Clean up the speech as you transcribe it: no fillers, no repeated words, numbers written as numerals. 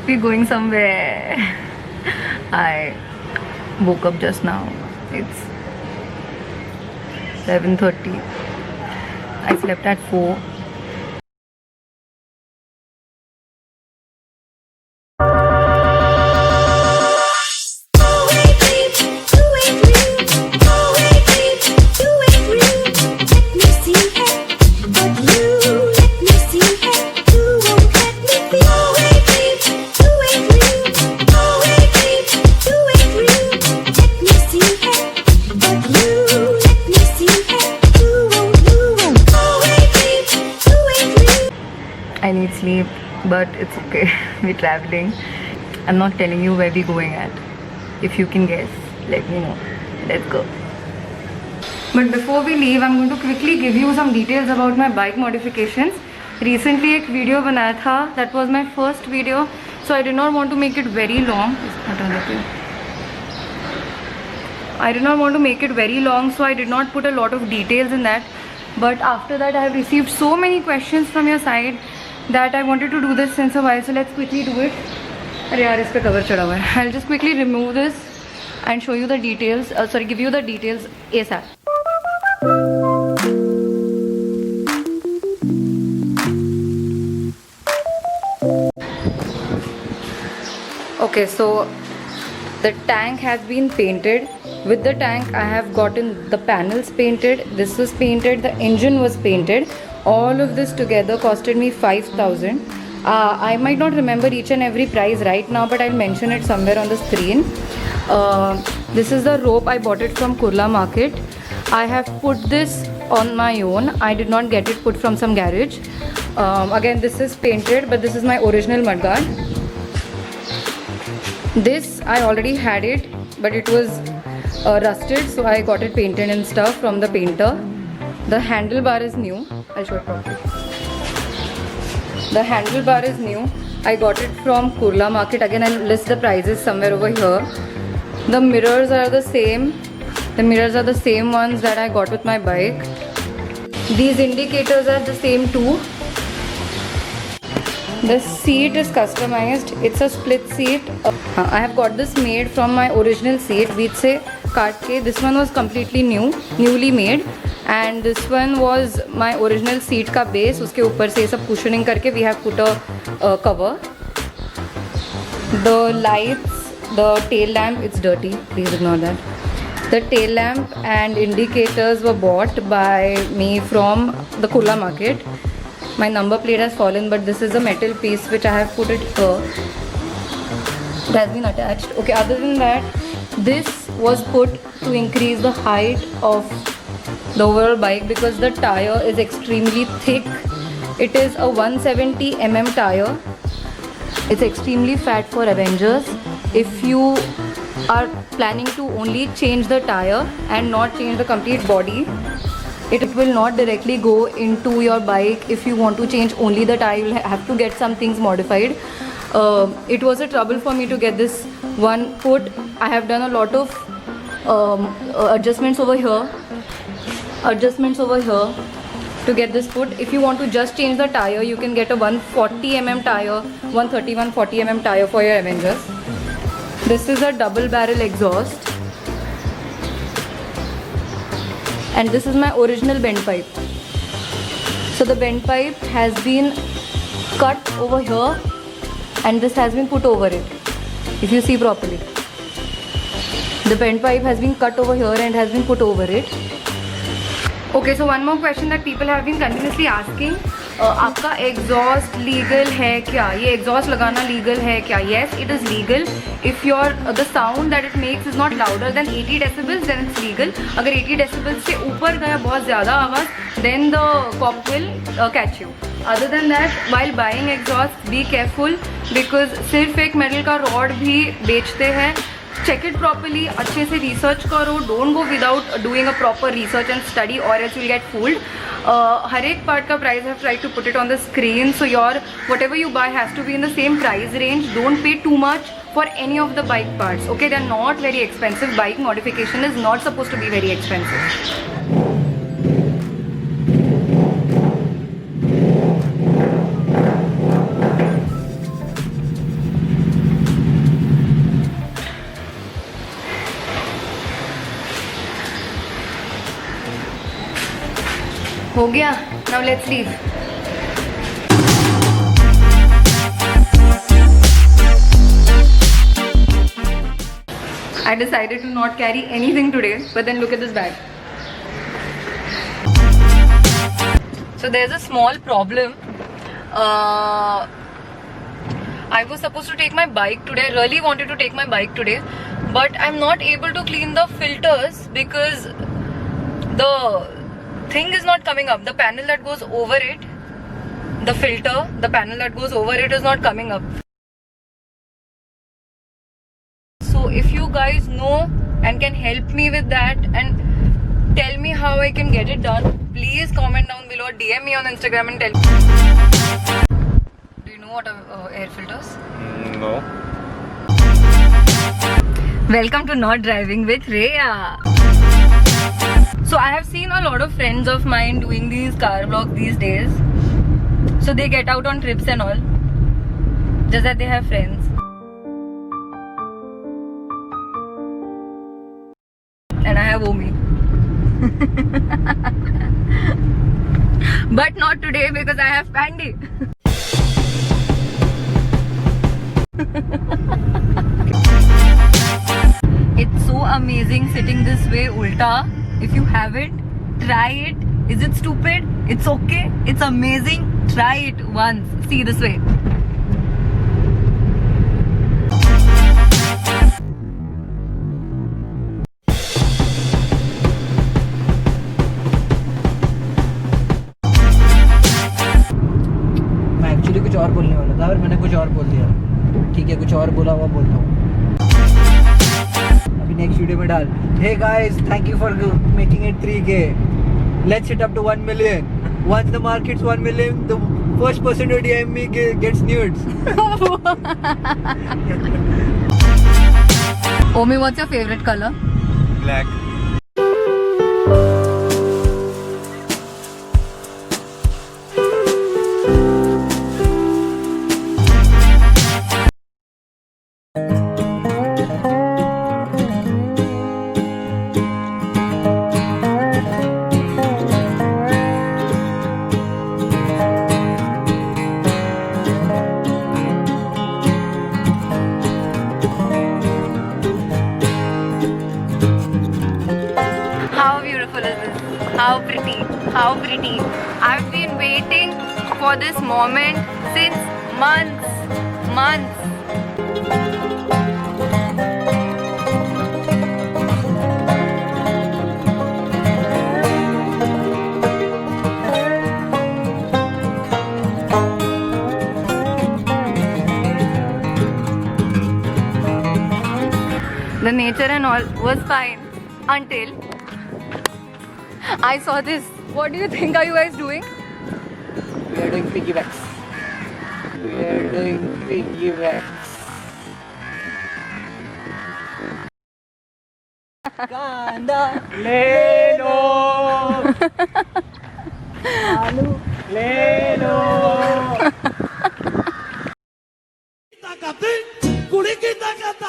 We're going somewhere. I woke up just now. It's 7:30. I slept at 4. I need sleep, but it's okay. We're traveling. I'm not telling you where we're going at. If you can guess, let me know. Let's go. But before we leave, I'm going to quickly give you some details about my bike modifications. Recently एक video बनाया था. That was my first video, so I did not want to make it very long. I did not want to make it very long, so I did not put a lot of details in that. But after that, I have received so many questions from your side that I wanted to do this since a while. So let's quickly do it. अरे यार इस पे cover चढ़ा हुआ है. I'll just quickly remove this and show you the details. Give you the details ASAP. Okay, so the tank has been painted. With the tank I have gotten the panels painted, this was painted, the engine was painted. All of this together costed me 5,000. I might not remember each and every price right now, but I'll mention it somewhere on the screen. This is the rope. I bought it from Kurla market. I have put this on my own. I did not get it put from some garage. Again, this is painted, but this is my original mudguard. This I already had it, but it was rusted, so I got it painted and stuff from the painter. The handlebar is new. I'll show it properly. The handlebar is new. I got it from Kurla market. Again, I'll list the prices somewhere over here. The mirrors are the same. The mirrors are the same ones that I got with my bike. These indicators are the same too. The seat is customized. It's a split seat. I have got this made from my original seat. बीच से काट के. This one was completely newly made, and this one was my original seat का base. उसके ऊपर से सब cushioning करके we have put a cover. The lights, the tail lamp, it's dirty. Please ignore that. The tail lamp and indicators were bought by me from the Kurla market. My number plate has fallen, but this is a metal piece which I have put it here. It has been attached. Okay, other than that, this was put to increase the height of the overall bike because the tire is extremely thick. It is a 170 mm tire. It's extremely fat for Avengers. If you are planning to only change the tire and not change the complete body, it will not directly go into your bike. If you want to change only the tire, you'll have to get some things modified. It was a trouble for me to get this one put. I have done a lot of adjustments over here to get this put. If you want to just change the tire, you can get a 140 mm tire, 130, 140 mm tire for your Avengers. This is a double barrel exhaust. And this is my original bend pipe. So the bend pipe has been cut over here and this has been put over it. If you see properly, the bend pipe has been cut over here and has been put over it. Okay, so one more question that people have been continuously asking. आपका exhaust legal है क्या? ये exhaust लगाना legal है क्या? Yes, it is legal. If the sound that it makes is not louder than 80 decibels, then it's legal. अगर 80 decibels से ऊपर गया बहुत ज़्यादा आवाज़, then the cop will catch you. Other than that, while buying exhaust, be careful because सिर्फ एक metal का रॉड भी बेचते हैं. Check it properly, अच्छे से research करो. Don't go without doing a proper research and study, or else you'll get fooled. हर एक part का price I have tried to put it on the screen, so your whatever you buy has to be in the same price range. Don't pay too much for any of the bike parts. Okay, they're not very expensive. Bike modification is not supposed to be very expensive. हो गया. Now let's leave. I decided to not carry anything today, but then look at this bag. So there's a small problem. I was supposed to take my bike today. I really wanted to take my bike today, but I'm not able to clean the filters because the thing is not coming up. The panel that goes over it, the filter, the panel that goes over it is not coming up. So if you guys know and can help me with that and tell me how I can get it done, please comment down below or DM me on Instagram and tell me. Do you know what are air filters? No. Welcome to Not Driving with Rhea. So I have seen a lot of friends of mine doing these car vlogs these days. So they get out on trips and all, just that they have friends. And I have Omi. But not today because I have Pandy. It's so amazing sitting this way ulta. If you haven't, try it. Is it stupid? It's okay. It's amazing. Try it once. See this way. मैं actually कुछ और बोलने वाला था और मैंने कुछ और बोल दिया. ठीक है, कुछ और बोला हुआ बोलता हूँ. अभी नेक्स्ट वीडियो में डाल, hey guys, thank you for making it 3K. Let's hit up to 1 million. Once the mark hits 1 million, the first person to DM me gets nudes. Omi, what's your favorite color? Black. How beautiful is this? How pretty. How pretty. I've been waiting for this moment since months. The nature and all was fine until I saw this. What do you think are you guys doing? We are doing piggybacks. We are doing piggybacks. Ganda Leno. Alu Leno. कुड़ी की ताकत